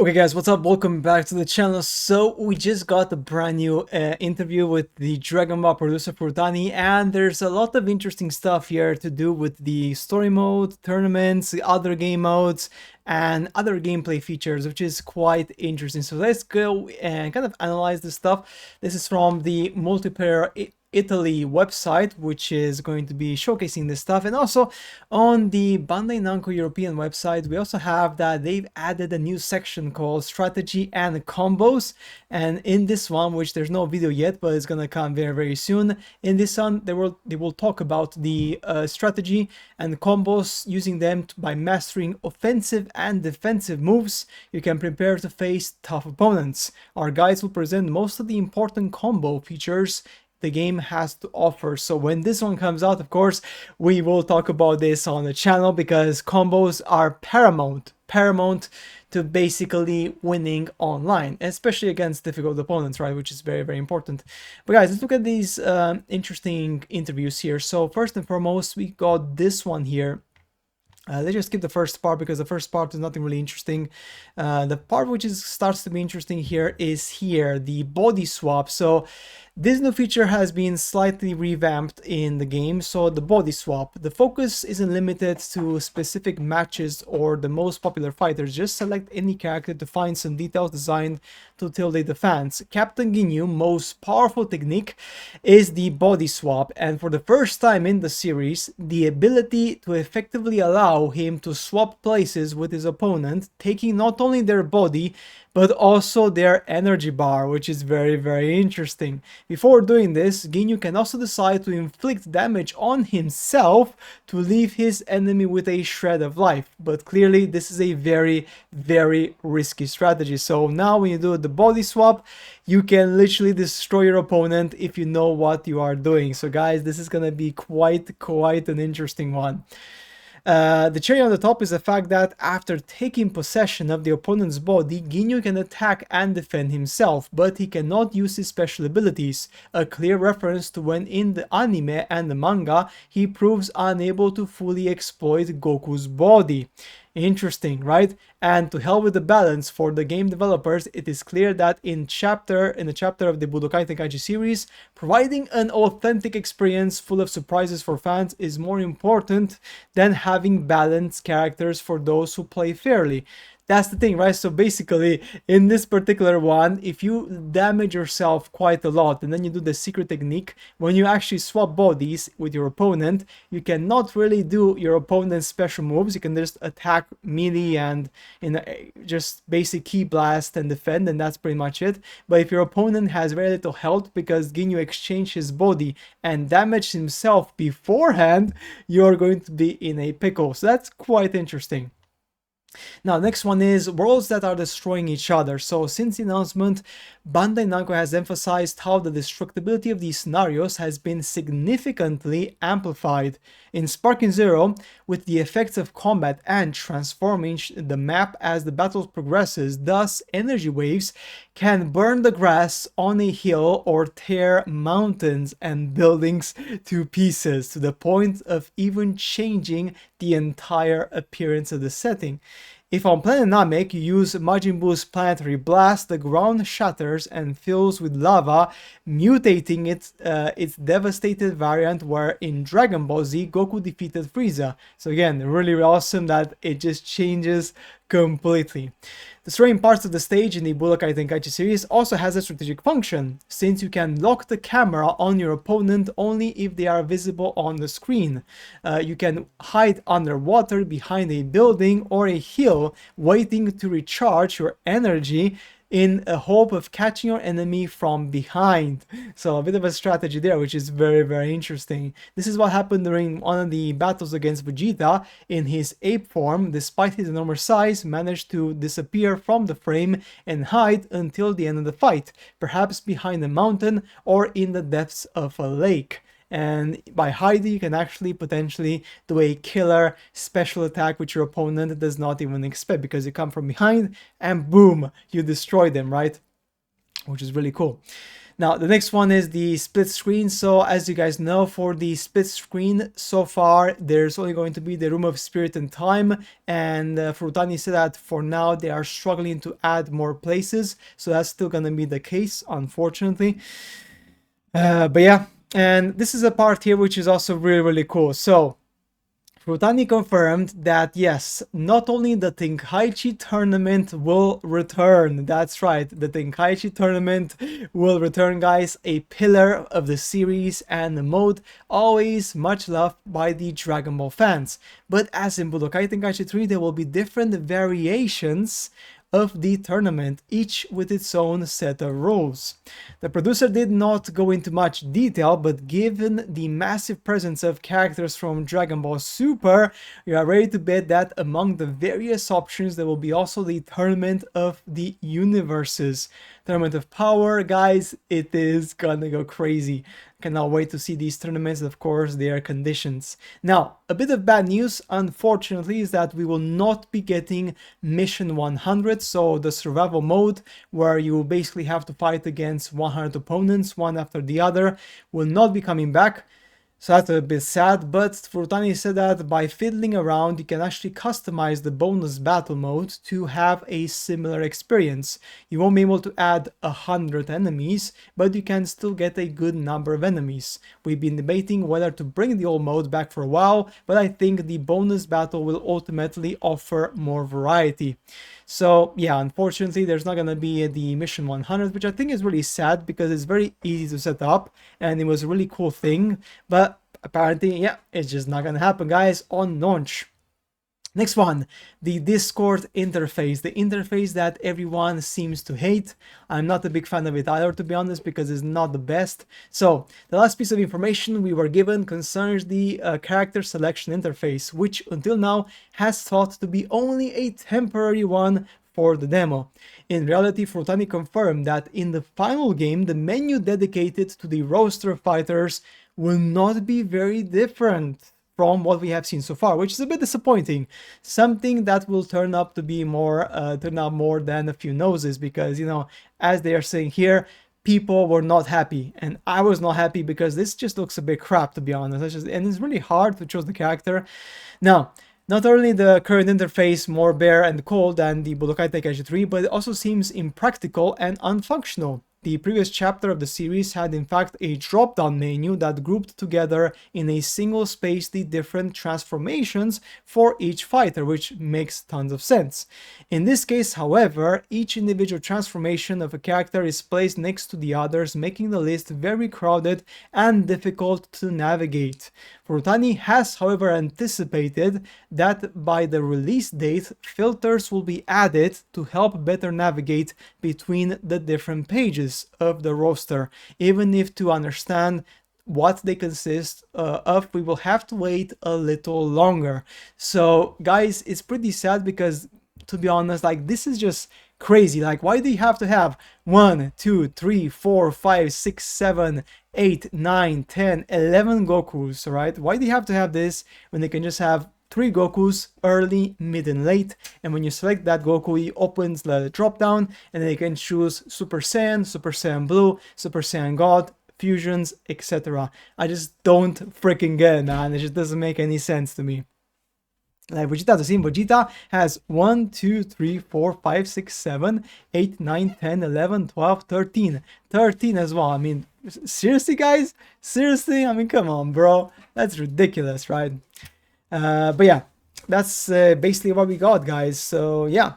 Okay guys, what's up? Welcome back to the channel. So we just got a brand new interview with the Dragon Ball producer Furutani, and there's a lot of interesting stuff here to do with the story mode, tournaments, the other game modes, and other gameplay features, which is quite interesting. So let's go and kind of analyze this stuff. This is from the multiplayer Italy website, which is going to be showcasing this stuff, and also on the Bandai Namco European website we also have that they've added a new section called strategy and combos. And in this one, which there's no video yet but it's gonna come very soon, in this one they will talk about the strategy and combos, using them by mastering offensive and defensive moves. You can prepare to face tough opponents. Our guides will present most of the important combo features the game has to offer. So when this one comes out, of course, we will talk about this on the channel, because combos are paramount to basically winning online, especially against difficult opponents, right? Which is very important. But guys, let's look at these interesting interviews here. So first and foremost, we got this one here. Let's just skip the first part because the first part is nothing really interesting. The part which starts to be interesting here is the body swap. So this new feature has been slightly revamped in the game. So the body swap, the focus isn't limited to specific matches or the most popular fighters. Just select any character to find some details designed to titillate the fans. Captain Ginyu's most powerful technique is the body swap, and for the first time in the series, the ability to effectively allow him to swap places with his opponent, taking not only their body but also their energy bar, which is very interesting. Before doing this, Ginyu can also decide to inflict damage on himself to leave his enemy with a shred of life. But clearly this is a very risky strategy. So now when you do the body swap, you can literally destroy your opponent if you know what you are doing. So guys, this is gonna be quite an interesting one. The cherry on the top is the fact that after taking possession of the opponent's body, Ginyu can attack and defend himself, but he cannot use his special abilities, a clear reference to when in the anime and the manga he proves unable to fully exploit Goku's body. Interesting, right? And to help with the balance for the game developers, it is clear that in the chapter of the Budokai Tenkaichi series, providing an authentic experience full of surprises for fans is more important than having balanced characters for those who play fairly. That's the thing, right? So basically, in this particular one, if you damage yourself quite a lot and then you do the secret technique, when you actually swap bodies with your opponent, you cannot really do your opponent's special moves. You can just attack melee and just basic ki blast and defend, and that's pretty much it. But if your opponent has very little health because Ginyu exchanged his body and damaged himself beforehand, you're going to be in a pickle. So that's quite interesting. Now, next one is worlds that are destroying each other. So since the announcement, Bandai Namco has emphasized how the destructibility of these scenarios has been significantly amplified. In Sparking Zero, with the effects of combat and transforming the map as the battle progresses, thus energy waves can burn the grass on a hill or tear mountains and buildings to pieces, to the point of even changing the entire appearance of the setting. If on Planet Namek you use Majin Buu's planetary blast, the ground shatters and fills with lava, mutating its devastated variant, where in Dragon Ball Z Goku defeated Frieza. So again, really awesome that it just changes completely. Destroying parts of the stage in the Budokai Tenkaichi series also has a strategic function, since you can lock the camera on your opponent only if they are visible on the screen. You can hide underwater behind a building or a hill, waiting to recharge your energy in a hope of catching your enemy from behind. So a bit of a strategy there, which is very interesting. This is what happened during one of the battles against Vegeta. In his ape form, despite his enormous size, managed to disappear from the frame and hide until the end of the fight, perhaps behind a mountain or in the depths of a lake. And by hiding, you can actually potentially do a killer special attack which your opponent does not even expect, because you come from behind and boom, you destroy them, right? Which is really cool. Now, the next one is the split screen. So as you guys know, for the split screen so far, there's only going to be the Room of Spirit and Time. And Furutani said that for now, they are struggling to add more places. So that's still going to be the case, unfortunately. But yeah, and this is a part here which is also really, really cool. So Furutani confirmed that yes, not only the Tenkaichi tournament will return, that's right, the Tenkaichi tournament will return, guys, a pillar of the series and the mode, always much loved by the Dragon Ball fans. But as in Budokai Tenkaichi 3, there will be different variations of the tournament, each with its own set of rules. The producer did not go into much detail, but given the massive presence of characters from Dragon Ball Super, you are ready to bet that among the various options there will be also the Tournament of the Universes. Tournament of Power, guys, it is gonna go crazy. Cannot wait to see these tournaments, of course, their conditions. Now, a bit of bad news, unfortunately, is that we will not be getting Mission 100, so the survival mode, where you basically have to fight against 100 opponents, one after the other, will not be coming back. So that's a bit sad, but Furutani said that by fiddling around, you can actually customize the bonus battle mode to have a similar experience. You won't be able to add 100 enemies, but you can still get a good number of enemies. We've been debating whether to bring the old mode back for a while, but I think the bonus battle will ultimately offer more variety. So yeah, unfortunately, there's not going to be the Mission 100, which I think is really sad because it's very easy to set up and it was a really cool thing. But apparently, yeah, it's just not going to happen, guys, on launch. Next one, the Discord interface, the interface that everyone seems to hate. I'm not a big fan of it either, to be honest, because it's not the best. So the last piece of information we were given concerns the character selection interface, which until now has thought to be only a temporary one for the demo. In reality, Furutani confirmed that in the final game, the menu dedicated to the roster fighters will not be very different from what we have seen so far, which is a bit disappointing. Something that will turn up to be turn out more than a few noses, because, you know, as they are saying here, people were not happy, and I was not happy because this just looks a bit crap, to be honest. And it's really hard to choose the character. Now, not only the current interface more bare and cold than the Budokai Tenkaichi 3, but it also seems impractical and unfunctional. The previous chapter of the series had in fact a drop-down menu that grouped together in a single space the different transformations for each fighter, which makes tons of sense. In this case, however, each individual transformation of a character is placed next to the others, making the list very crowded and difficult to navigate. Furutani has, however, anticipated that by the release date, filters will be added to help better navigate between the different pages of the roster, even if to understand what they consist of, we will have to wait a little longer. So, guys, it's pretty sad because, to be honest, like, this is just crazy. Like, why do you have to have 1, 2, 3, 4, 5, 6, 7, 8, 9, 10, 11 Gokus, right? Why do you have to have this when they can just have 3 Gokus, early, mid, and late? And when you select that Goku, it opens the drop down, and then you can choose Super Saiyan Blue, Super Saiyan God, fusions, etc. I just don't freaking get it, man. It just doesn't make any sense to me. Like Vegeta, the same Vegeta has 1, 2, 3, 4, 5, 6, 7, 8, 9, 10, 11, 12, 13. 13 as well. I mean, seriously, guys? Seriously? I mean, come on, bro. That's ridiculous, right? But yeah, that's basically what we got, guys. So yeah.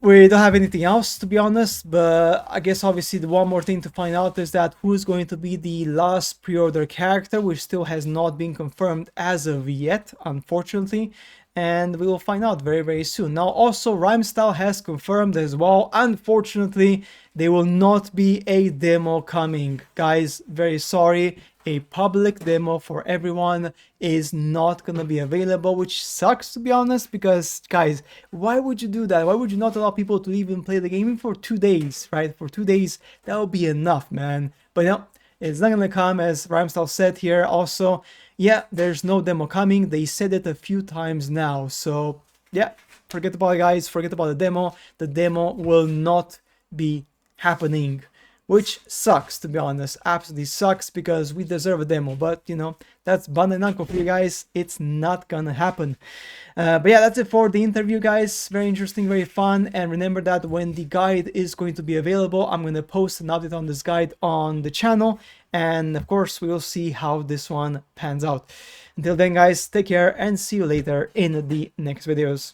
We don't have anything else, to be honest, but I guess obviously the one more thing to find out is that who's going to be the last pre-order character, which still has not been confirmed as of yet, unfortunately, and we will find out very, very soon. Now, also, Rhymestyle has confirmed as well, unfortunately, there will not be a demo coming. Guys, very sorry. A public demo for everyone is not gonna be available, which sucks, to be honest, because, guys, why would you do that? Why would you not allow people to even play the game even for 2 days, right? For 2 days, that would be enough, man. But no, it's not gonna come, as Rhymestyle said here. Also, yeah, there's no demo coming. They said it a few times now, so yeah, forget about it, guys. Forget about the demo. The demo will not be happening, which sucks, to be honest. Absolutely sucks, because we deserve a demo, but you know, that's Bandai Namco for you guys. It's not gonna happen. But yeah, that's it for the interview, guys. Very interesting, very fun. And remember that when the guide is going to be available, I'm going to post an update on this guide on the channel. And of course, we will see how this one pans out. Until then, guys, take care and see you later in the next videos.